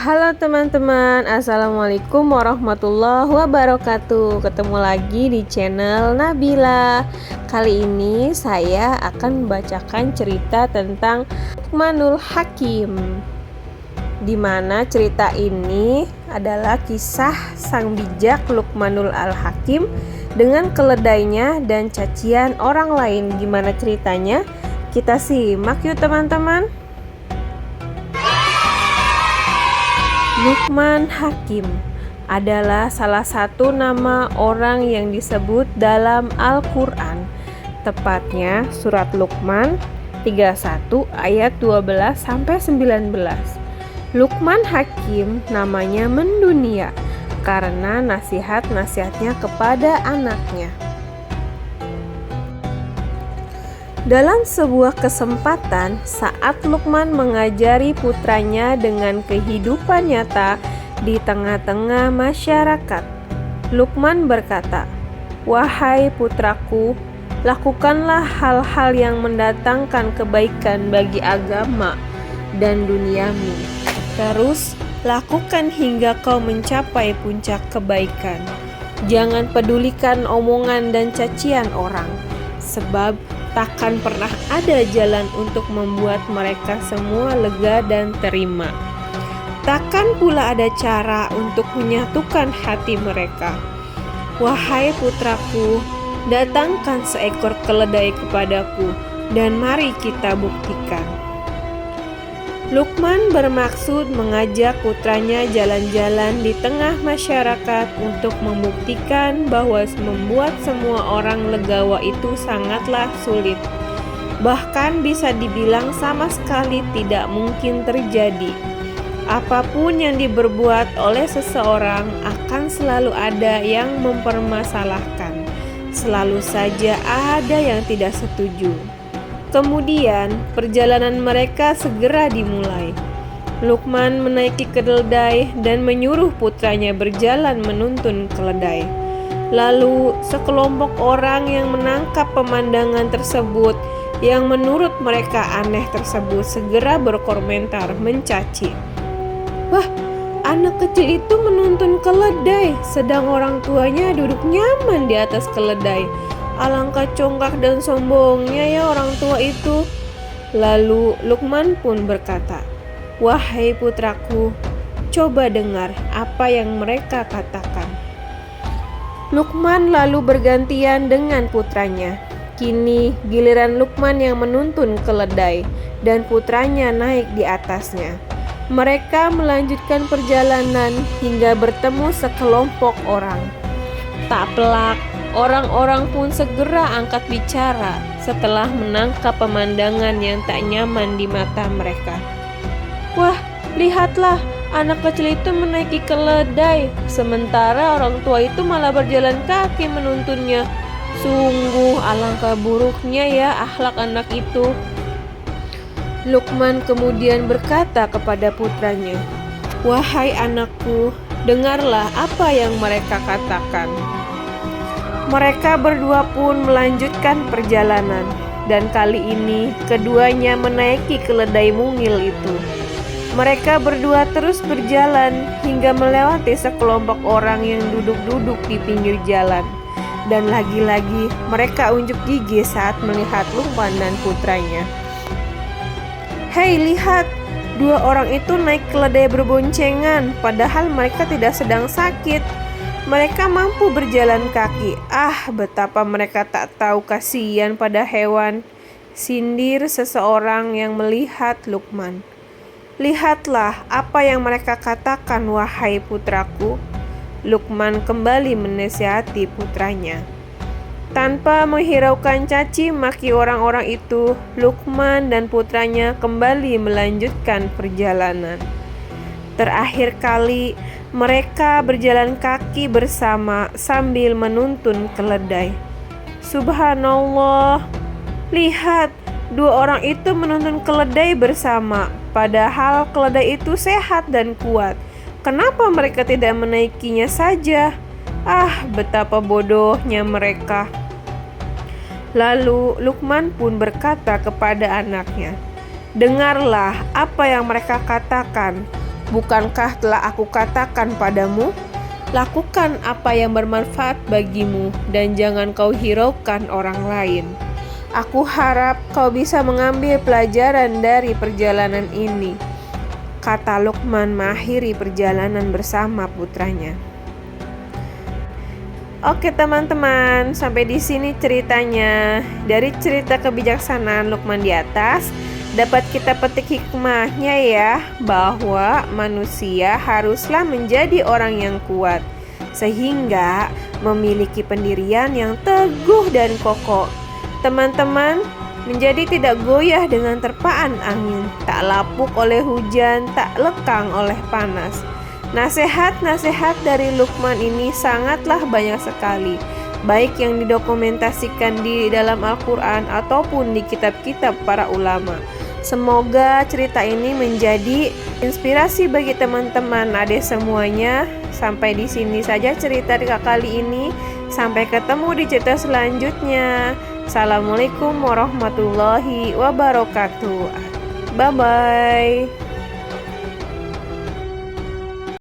Halo teman-teman, Assalamualaikum warahmatullahi wabarakatuh. Ketemu lagi di channel Nabila. Kali ini saya akan membacakan cerita tentang Luqmanul Hakim, di mana cerita ini adalah kisah sang bijak Luqmanul Al-Hakim dengan keledainya dan cacian orang lain. Gimana ceritanya? Kita simak yuk teman-teman. Luqman Hakim adalah salah satu nama orang yang disebut dalam Al-Quran, tepatnya surat Luqman 31 ayat 12-19. Luqman Hakim namanya mendunia karena nasihat-nasihatnya kepada anaknya. Dalam sebuah kesempatan, saat Luqman mengajari putranya dengan kehidupan nyata di tengah-tengah masyarakat, Luqman berkata, "Wahai putraku, lakukanlah hal-hal yang mendatangkan kebaikan bagi agama dan duniamu. Terus, lakukan hingga kau mencapai puncak kebaikan. Jangan pedulikan omongan dan cacian orang, sebab takkan pernah ada jalan untuk membuat mereka semua lega dan terima. Takkan pula ada cara untuk menyatukan hati mereka. Wahai putraku, datangkan seekor keledai kepadaku, dan mari kita buktikan." Luqman bermaksud mengajak putranya jalan-jalan di tengah masyarakat untuk membuktikan bahwa membuat semua orang legawa itu sangatlah sulit. Bahkan bisa dibilang sama sekali tidak mungkin terjadi. Apapun yang diperbuat oleh seseorang akan selalu ada yang mempermasalahkan. Selalu saja ada yang tidak setuju. Kemudian perjalanan mereka segera dimulai. Luqman menaiki keledai dan menyuruh putranya berjalan menuntun keledai. Lalu sekelompok orang yang menangkap pemandangan tersebut yang menurut mereka aneh tersebut segera berkomentar mencaci. "Wah, anak kecil itu menuntun keledai, sedang orang tuanya duduk nyaman di atas keledai. Alangkah congkak dan sombongnya ya orang tua itu." Lalu Luqman pun berkata, "Wahai putraku, coba dengar apa yang mereka katakan." Luqman lalu bergantian dengan putranya. Kini giliran Luqman yang menuntun keledai dan putranya naik di atasnya. Mereka melanjutkan perjalanan hingga bertemu sekelompok orang. Tak pelak, orang-orang pun segera angkat bicara setelah menangkap pemandangan yang tak nyaman di mata mereka. "Wah, lihatlah, anak kecil itu menaiki keledai, sementara orang tua itu malah berjalan kaki menuntunnya. Sungguh alangkah buruknya ya akhlak anak itu." Luqman kemudian berkata kepada putranya, "Wahai anakku, dengarlah apa yang mereka katakan." Mereka berdua pun melanjutkan perjalanan, dan kali ini keduanya menaiki keledai mungil itu. Mereka berdua terus berjalan hingga melewati sekelompok orang yang duduk-duduk di pinggir jalan. Dan lagi-lagi mereka unjuk gigi saat melihat Luqman dan putranya. "Hei, lihat, dua orang itu naik keledai berboncengan, padahal mereka tidak sedang sakit. Mereka mampu berjalan kaki. Ah, betapa mereka tak tahu kasihan pada hewan," sindir seseorang yang melihat Luqman. "Lihatlah apa yang mereka katakan, wahai putraku." Luqman kembali menasihati putranya. Tanpa menghiraukan caci maki orang-orang itu, Luqman dan putranya kembali melanjutkan perjalanan. Terakhir kali mereka berjalan kaki bersama sambil menuntun keledai. Subhanallah, lihat, dua orang itu menuntun keledai bersama, padahal keledai itu sehat dan kuat. Kenapa mereka tidak menaikinya saja? Ah, betapa bodohnya mereka. Lalu Luqman pun berkata kepada anaknya, "Dengarlah apa yang mereka katakan. Bukankah telah aku katakan padamu, lakukan apa yang bermanfaat bagimu dan jangan kau hiraukan orang lain. Aku harap kau bisa mengambil pelajaran dari perjalanan ini, kata Luqman mengakhiri perjalanan bersama putranya. Oke teman-teman, sampai di sini ceritanya. Dari cerita kebijaksanaan Luqman di atas, dapat kita petik hikmahnya ya, bahwa manusia haruslah menjadi orang yang kuat, sehingga memiliki pendirian yang teguh dan kokoh. Teman-teman, menjadi tidak goyah dengan terpaan angin, tak lapuk oleh hujan, tak lekang oleh panas. Nasihat-nasihat dari Luqman ini sangatlah banyak sekali, baik yang didokumentasikan di dalam Al-Quran ataupun di kitab-kitab para ulama. Semoga cerita ini menjadi inspirasi bagi teman-teman adik semuanya. Sampai di sini saja cerita kali ini. Sampai ketemu di cerita selanjutnya. Assalamualaikum warahmatullahi wabarakatuh. Bye-bye.